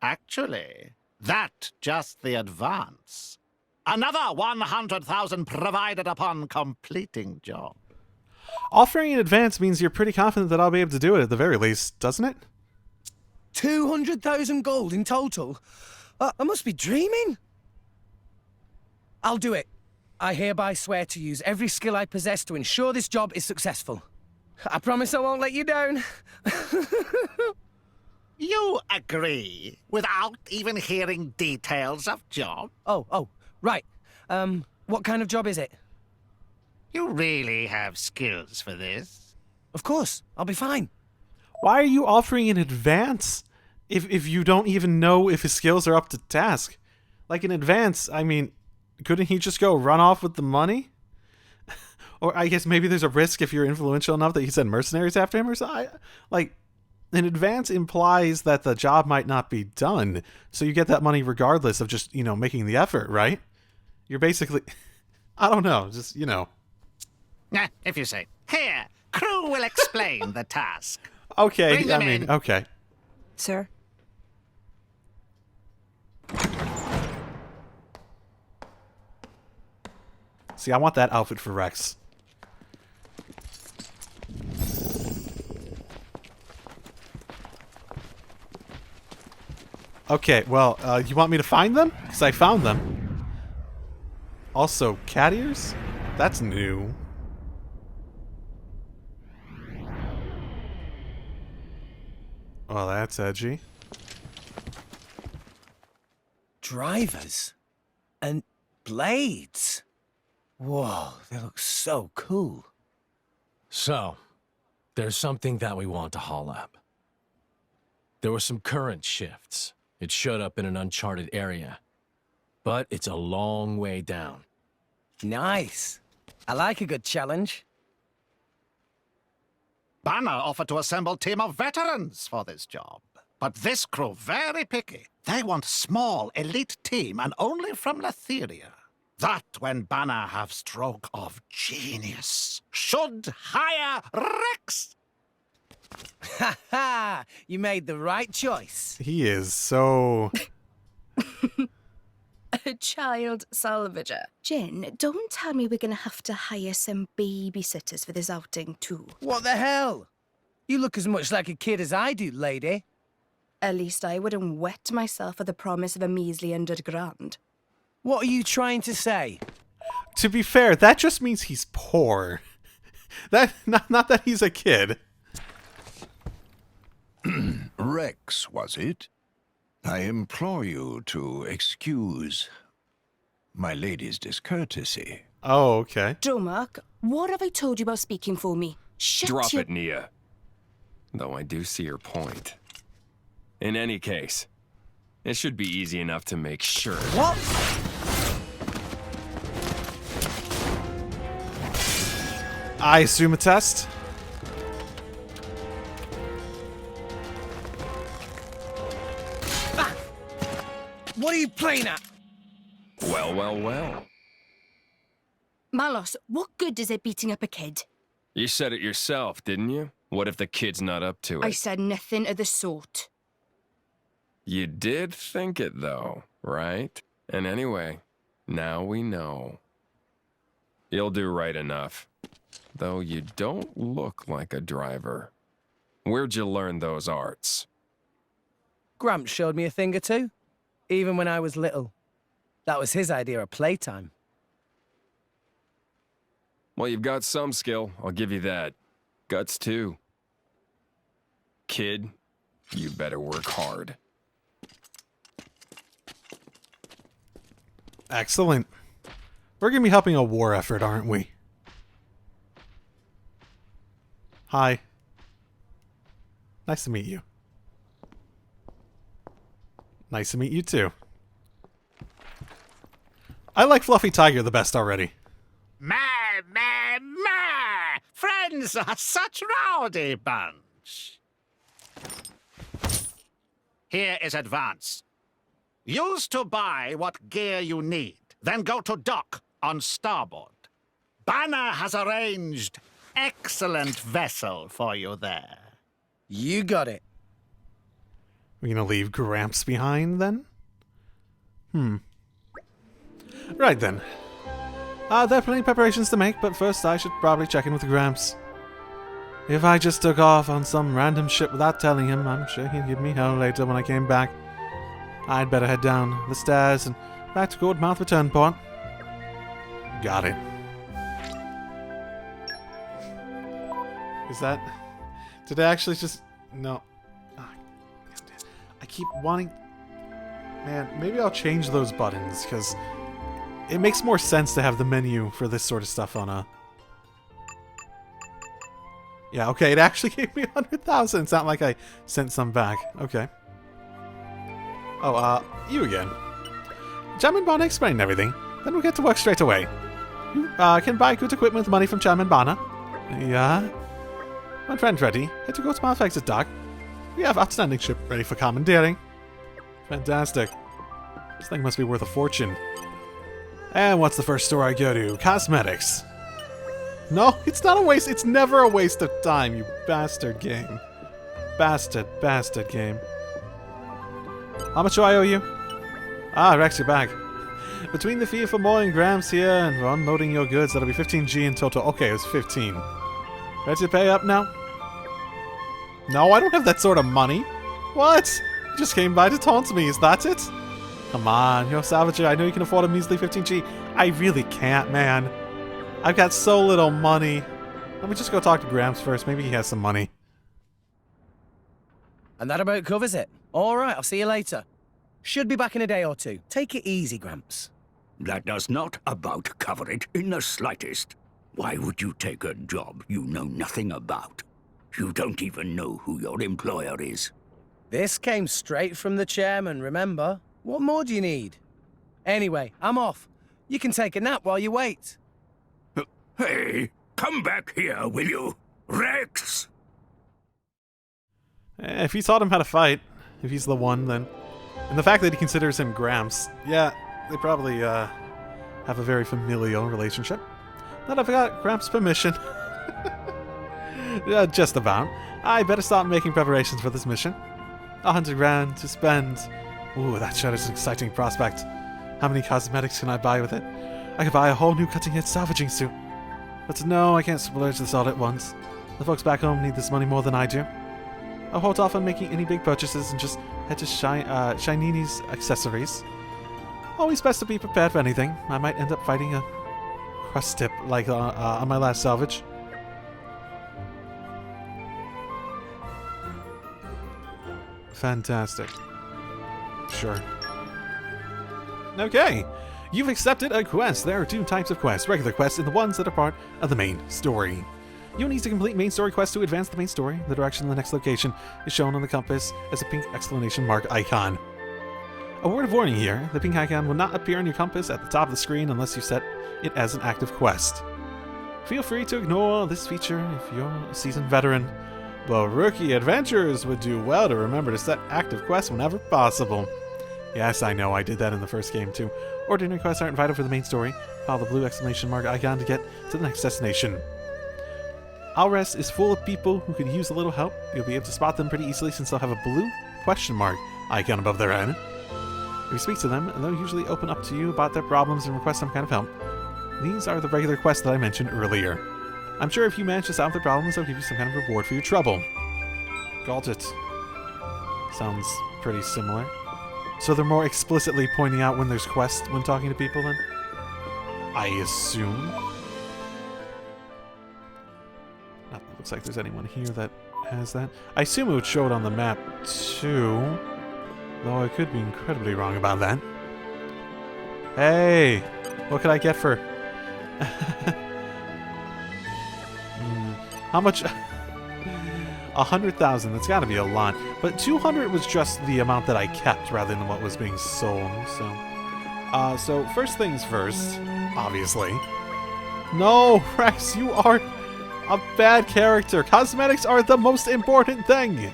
Actually, that just the advance. Another 100,000 provided upon completing job. Offering in advance means you're pretty confident that I'll be able to do it at the very least, doesn't it? 200,000 gold in total? I must be dreaming. I'll do it. I hereby swear to use every skill I possess to ensure this job is successful. I promise I won't let you down. You agree without even hearing details of job? Oh, right. What kind of job is it? You really have skills for this? Of course, I'll be fine. Why are you offering in advance if you don't even know if his skills are up to task? Like in advance, I mean, couldn't he just go run off with the money? Or I guess maybe there's a risk if you're influential enough that he sent mercenaries after him or something. Like, in advance implies that the job might not be done, so you get that money regardless of just, making the effort, right? You're basically... I don't know, just, If you say. Here, crew will explain the task. Okay, Bring them in. okay. Sir? See, I want that outfit for Rex. Okay, well, you want me to find them? Because I found them. Also, cat ears? That's new. Well, that's edgy. Drivers? And blades? Whoa, they look so cool. So, there's something that we want to haul up. There were some current shifts. It showed up in an uncharted area. But it's a long way down. Nice. I like a good challenge. Banner offered to assemble a team of veterans for this job. But this crew very picky. They want small, elite team and only from Letheria. That when Banner have stroke of genius. Should hire Rex. Ha ha! You made the right choice. He is so... A child salvager. Jen, don't tell me we're gonna have to hire some babysitters for this outing too. What the hell? You look as much like a kid as I do, lady. At least I wouldn't wet myself for the promise of a measly £100,000. What are you trying to say? To be fair, that just means he's poor. Not that he's a kid. Rex, was it? I implore you to excuse my lady's discourtesy. Oh, okay. Dromark, what have I told you about speaking for me? Shut Drop your... it, Nia. Though I do see your point. In any case, it should be easy enough to make sure. What? I assume a test. What are you playing at? Well, well, well. Malos, what good is it beating up a kid? You said it yourself, didn't you? What if the kid's not up to it? I said nothing of the sort. You did think it, though, right? And anyway, now we know. You'll do right enough. though you don't look like a driver. Where'd you learn those arts? Gramps showed me a thing or two, even when I was little. That was his idea of playtime. Well, you've got some skill, I'll give you that. Guts, too. Kid, you better work hard. Excellent. We're going to be helping a war effort, aren't we? Hi. Nice to meet you. Nice to meet you, too. I like Fluffy Tiger the best already. Ma! Friends are such rowdy bunch. Here is advance. Use to buy what gear you need, then go to dock on starboard. Banner has arranged excellent vessel for you there. You got it. We're gonna leave Gramps behind, then? Right, then. There are plenty of preparations to make, but first I should probably check in with Gramps. If I just took off on some random ship without telling him, I'm sure he'd give me hell later when I came back. I'd better head down the stairs and back to Goldmouth Return Port. Got it. Is that... Did I actually just... No. I keep wanting... Man, maybe I'll change those buttons, because it makes more sense to have the menu for this sort of stuff on a... Yeah, okay, it actually gave me 100,000. It's not like I sent some back. Okay. Oh, you again. Chairman Bana explained everything. Then we'll get to work straight away. You can buy good equipment with money from Chairman Bana. Yeah? When friend's ready, head to Goldmouth Exit Dock. We have outstanding ship ready for commandeering. Fantastic. This thing must be worth a fortune. And what's the first store I go to? Cosmetics. No, it's not a waste. It's never a waste of time, you bastard game. Bastard game. How much do I owe you? Ah, Rex, you're back. Between the fee for mowing Gramps here and for unloading your goods, that'll be 15G in total. Okay, it was 15. Ready to pay up now? No, I don't have that sort of money. What? You just came by to taunt me, is that it? Come on, you're a salvager. I know you can afford a measly 15G. I really can't, man. I've got so little money. Let me just go talk to Gramps first. Maybe he has some money. And that about covers it. All right, I'll see you later. Should be back in a day or two. Take it easy, Gramps. That does not about cover it in the slightest. Why would you take a job you know nothing about? You don't even know who your employer is. This came straight from the chairman, remember? What more do you need? Anyway, I'm off. You can take a nap while you wait. Hey, come back here, will you? Rex! If he taught him how to fight, if he's the one, then... And the fact that he considers him Gramps, yeah, they probably have a very familial relationship. Not if I got Gramps' permission. Yeah, just about. I better start making preparations for this mission. 100 grand to spend. Ooh, that sure is an exciting prospect. How many cosmetics can I buy with it? I could buy a whole new cutting-edge salvaging suit. But no, I can't splurge this all at once. The folks back home need this money more than I do. I'll hold off on making any big purchases and just head to Shinini's accessories. Always best to be prepared for anything. I might end up fighting a crust tip like on my last salvage. Fantastic. Sure. Okay. You've accepted a quest. There are two types of quests. Regular quests and the ones that are part of the main story. You'll need to complete main story quests to advance the main story. The direction of the next location is shown on the compass as a pink exclamation mark icon. A word of warning here. The pink icon will not appear on your compass at the top of the screen unless you set it as an active quest. Feel free to ignore this feature if you're a seasoned veteran, but rookie adventurers would do well to remember to set active quests whenever possible. Yes, I know, I did that in the first game too. Ordinary quests aren't vital for the main story. Follow the blue exclamation mark icon to get to the next destination. Alres is full of people who could use a little help. You'll be able to spot them pretty easily since they'll have a blue question mark icon above their head. If you speak to them, they'll usually open up to you about their problems and request some kind of help. These are the regular quests that I mentioned earlier. I'm sure if you manage to solve the problems, I'll give you some kind of reward for your trouble. Got it. Sounds pretty similar. So they're more explicitly pointing out when there's quests when talking to people then? I assume. Looks like there's anyone here that has that. I assume it would show it on the map too. Though I could be incredibly wrong about that. Hey! What could I get for... How much... 100,000, that's gotta be a lot. But 200 was just the amount that I kept rather than what was being sold, so... so first things first, obviously. No, Rex, you are a bad character. Cosmetics are the most important thing.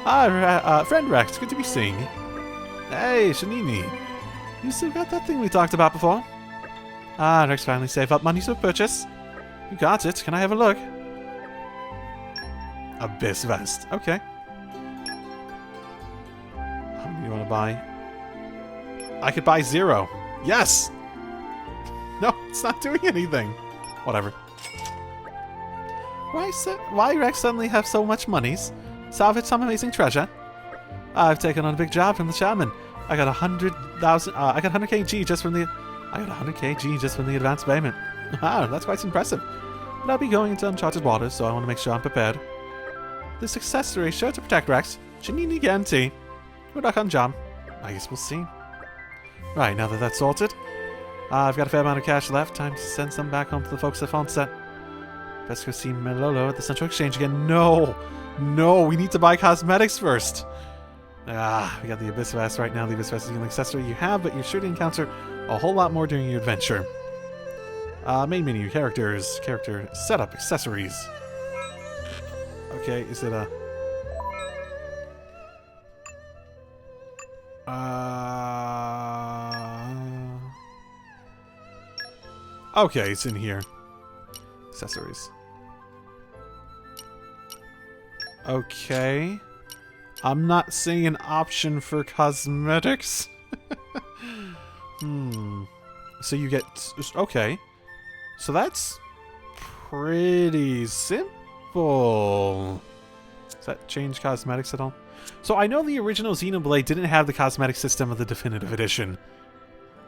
Friend Rex, good to be seeing you. Hey, Shanini. You still got that thing we talked about before? Rex finally saved up money to purchase. You got it. Can I have a look? Abyss Vest. Okay. How many do you want to buy? I could buy 0. Yes! No, it's not doing anything. Whatever. Why Rex suddenly have so much monies? Salvage some amazing treasure? I've taken on a big job from the shaman. I got 100,000. I got 100k G just from the. I got 100k G just from the advance payment. That's quite impressive. But I'll be going into uncharted waters, so I want to make sure I'm prepared. This accessory is sure to protect Rex. Shanini guarantee. Good luck on job. I guess we'll see. Right, now that that's sorted, I've got a fair amount of cash left. Time to send some back home to the folks at Fonset. Best go see Melolo at the Central Exchange again. No! No, we need to buy cosmetics first. We got the Abyss Vest right now. The Abyss Vest is an accessory you have, but you're sure to encounter a whole lot more during your adventure. Main menu, characters, character setup, accessories. Okay, is it a... Okay, it's in here. Accessories. Okay. I'm not seeing an option for cosmetics. So you get... Okay. So that's pretty simple. Does that change cosmetics at all? So I know the original Xenoblade didn't have the cosmetic system of the Definitive Edition.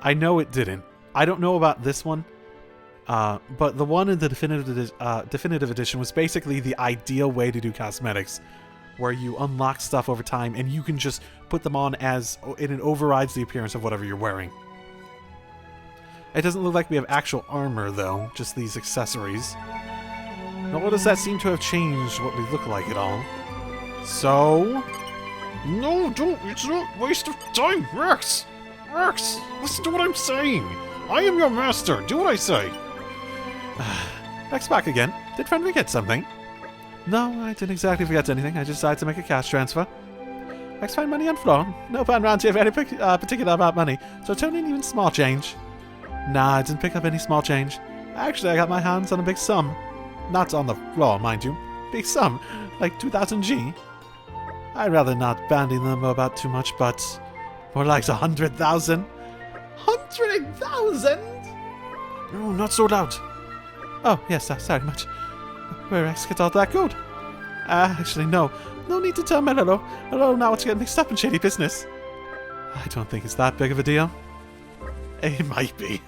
I know it didn't. I don't know about this one. But the one in the Definitive Edition was basically the ideal way to do cosmetics, where you unlock stuff over time and you can just put them on as it overrides the appearance of whatever you're wearing. It doesn't look like we have actual armor though, just these accessories. Nor does that seem to have changed what we look like at all. So... No, don't! It's not a waste of time, Rex! Rex, listen to what I'm saying! I am your master, do what I say! Rex back again. Did friend forget something? No, I didn't exactly forget anything. I just decided to make a cash transfer. Rex find money on floor. No fan around here very particular about money, so turn in even small change. Nah, I didn't pick up any small change. Actually, I got my hands on a big sum. Not on the floor, mind you. Big sum, like 2,000 G. I'd rather not bandy them about too much, but more like 100,000. 100,000? No, not so loud. Oh, yes, sorry much. Where Rex get all that gold? Actually, no. No need to tell Melolo. Hello, now it's getting mixed up in shady business. I don't think it's that big of a deal. It might be.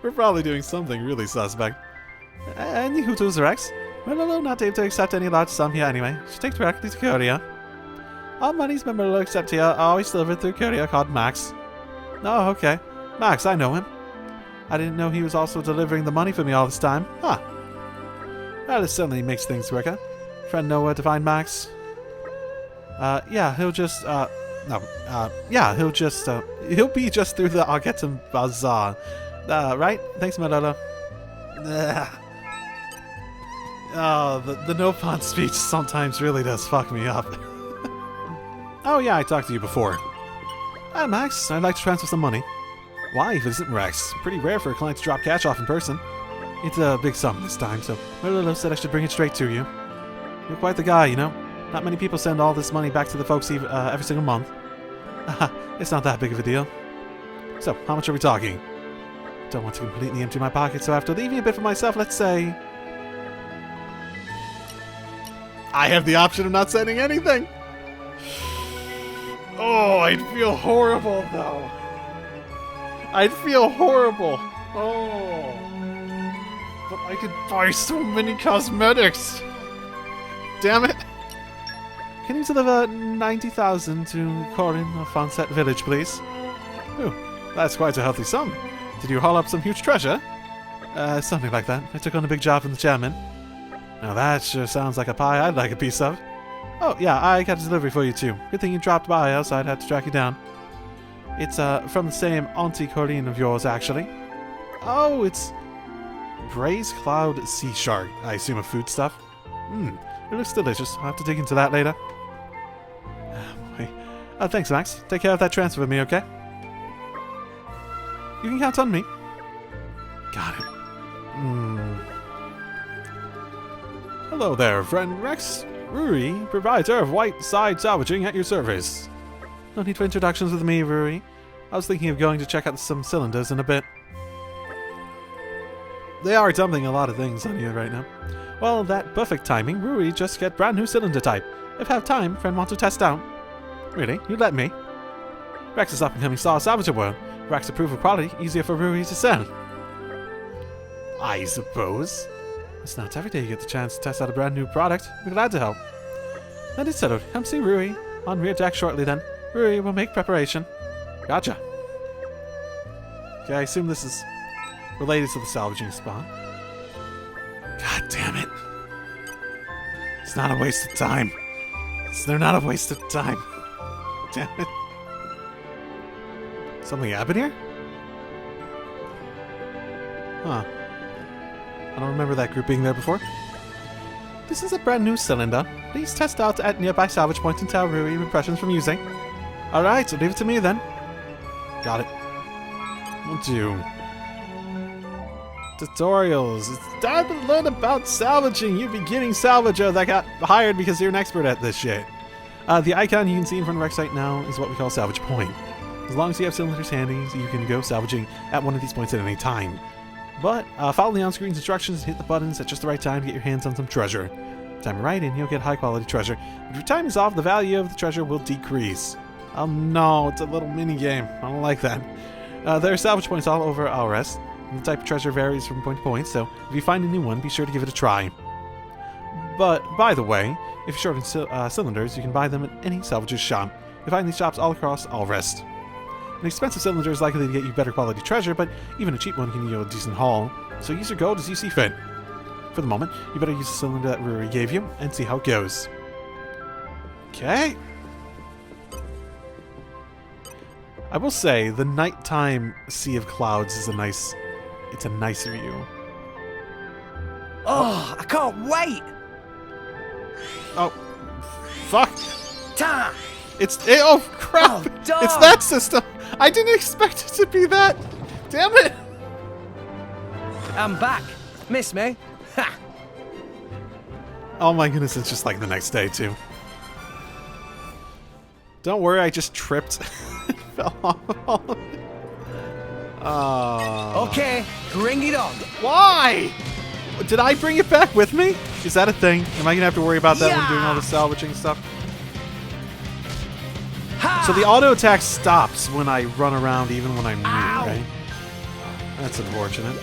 We're probably doing something really suspect. Any Hutus, Rex? Melolo not able to accept any large sum here anyway. Should take directly to courier. All monies Melolo accept here are always delivered through courier called Max. Oh, okay. Max, I know him. I didn't know he was also delivering the money for me all this time. Huh. Well, it certainly makes things quicker. Friend know where to find Max? Yeah, he'll just, he'll be just through the Argetum Bazaar. Right? Thanks, Melolo. Oh, the no-font speech sometimes really does fuck me up. Oh yeah, I talked to you before. Max, I'd like to transfer some money. Why visit Rex? Pretty rare for a client to drop cash off in person. It's a big sum this time, so Melolo said I should bring it straight to you. You're quite the guy, you know? Not many people send all this money back to the folks every single month. It's not that big of a deal. So, how much are we talking? Don't want to completely empty my pockets, so after leaving a bit for myself, let's say I have the option of not sending anything. Oh, I'd feel horrible, though. I'd feel horrible. Oh. But I could buy so many cosmetics. Damn it. Can you deliver 90,000 to Corin of Fonset Village, please? Ooh, that's quite a healthy sum. Did you haul up some huge treasure? Something like that. I took on a big job from the chairman. Now that sure sounds like a pie I'd like a piece of. Oh, yeah, I got a delivery for you, too. Good thing you dropped by, else I'd have to track you down. It's, from the same Auntie Corinne of yours, actually. Oh, it's braised cloud sea shark. I assume a foodstuff. It looks delicious. I'll have to dig into that later. Oh, boy. Thanks, Max. Take care of that transfer with me, okay? You can count on me. Got it. Hello there, friend Rex. Ruri, proprietor of White Side Salvaging at your service. No need for introductions with me, Ruri. I was thinking of going to check out some cylinders in a bit. They are dumping a lot of things on you right now. Well, that perfect timing. Ruri just get brand new cylinder type. If have time, friend want to test out. Really? You let me? Rex's up-and-coming star salvager world. Rex approve of quality, easier for Ruri to sell. I suppose. It's not every day you get the chance to test out a brand new product. We're glad to help. Then it's settled. Come see Ruri on rear deck shortly then. Ruri will make preparation. Gotcha. Okay, I assume this is related to the salvaging spot. God damn it. It's not a waste of time. They're not a waste of time. Damn it. Something happened here? Huh. I don't remember that group being there before. This is a brand new cylinder. Please test out at nearby salvage point and tell Ruri impressions from using. Alright, so leave it to me then. Got it. Will do. Tutorials. It's time to learn about salvaging. You beginning salvager that got hired because you're an expert at this shit. The icon you can see in front of Rex right now is what we call salvage point. As long as you have cylinders handy, you can go salvaging at one of these points at any time. But follow the on-screen instructions and hit the buttons at just the right time to get your hands on some treasure. Time it right and you'll get high-quality treasure. If your time is off, the value of the treasure will decrease. Oh no, it's a little mini-game. I don't like that. There are salvage points all over Alrest. And the type of treasure varies from point to point, so if you find a new one, be sure to give it a try. But, by the way, if you're short on cylinders, you can buy them at any salvager's shop. You find these shops all across Alrest. An expensive cylinder is likely to get you better quality treasure, but even a cheap one can yield a decent haul, so use your gold as you see fit. For the moment, you better use the cylinder that Ruri gave you, and see how it goes. Okay. I will say, the nighttime Sea of Clouds is a nice view. Oh, I can't wait! Oh, fuck! Ta! Oh, crap! Oh, dog. It's that system! I didn't expect it to be that! Damn it! I'm back. Miss me? Ha! Oh my goodness, it's just like the next day, too. Don't worry, I just tripped. Fell off all of it. Okay, bring it on. Why? Did I bring it back with me? Is that a thing? Am I gonna have to worry about that when doing all the salvaging stuff? Ha! So the auto attack stops when I run around, even when I'm near, right? That's unfortunate.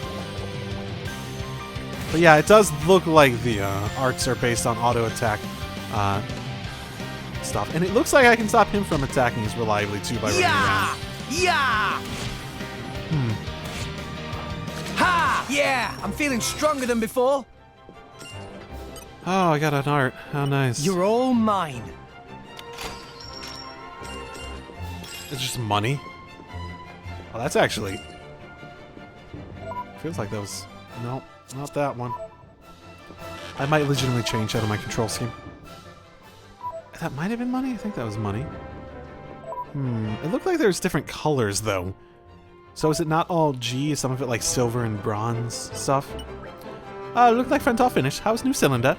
But yeah, it does look like the arts are based on auto attack stuff, and it looks like I can stop him from attacking as reliably too by running around. Yeah! Ha! Yeah! I'm feeling stronger than before. Oh, I got an art. How nice. You're all mine. It's just money. Oh, that's actually... Feels like that was... No, not that one. I might legitimately change out of my control scheme. That might have been money? I think that was money. It looked like there's different colors, though. So is it not all G? Is some of it like silver and bronze stuff? Looked like front all finished. How's new cylinder?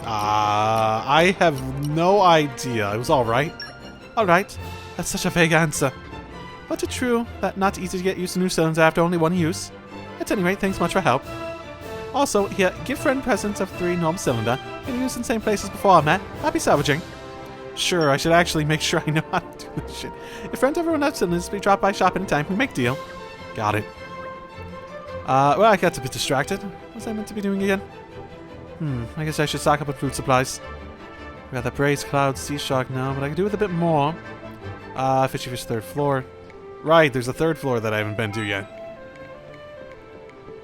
I have no idea. It was alright. Alright. That's such a vague answer. But it's true that not easy to get used to new cylinders after only one use. At any rate, thanks much for help. Also, here, give friend presents of 3 normal cylinder. Been used in the same places before, man. Happy salvaging. Sure, I should actually make sure I know how to do this shit. If friends everyone else in this, we drop by shop anytime. We make deal. Got it. Well, I got a bit distracted. What was I meant to be doing again? I guess I should stock up on food supplies. We got that braised cloud sea shark now, but I could do with a bit more. Fishy fish 3rd floor. Right, there's a 3rd floor that I haven't been to yet.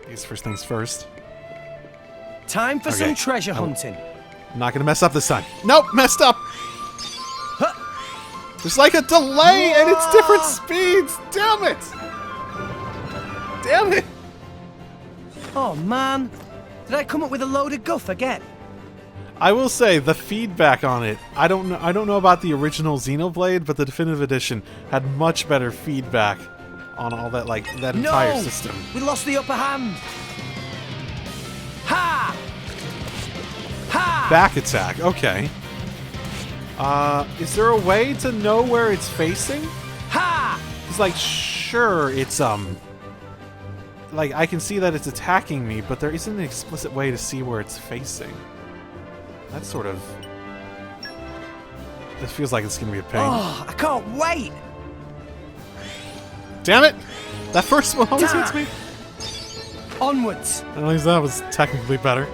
I guess first things first. Time for some treasure hunting. I'm not gonna mess up this time. Nope, messed up! There's like a delay and it's different speeds! Damn it! Damn it! Oh man, did I come up with a load of guff again? I will say the feedback on it. I don't know about the original Xenoblade, but the Definitive Edition had much better feedback on all that that entire system. We lost the upper hand. Ha! Ha! Back attack. Okay. Is there a way to know where it's facing? Ha! It's like, sure, it's like I can see that it's attacking me, but there isn't an explicit way to see where it's facing. That's sort of... This feels like it's gonna be a pain. Oh, I can't wait! Damn it! That first one always hits me. Onwards. At least that was technically better.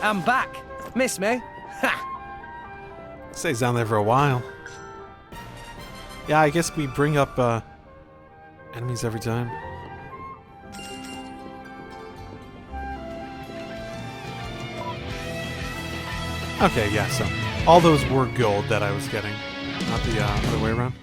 I'm back. Miss me? Ha! Stays down there for a while. Yeah, I guess we bring up enemies every time. Okay, yeah, so all those were gold that I was getting, not the other way around.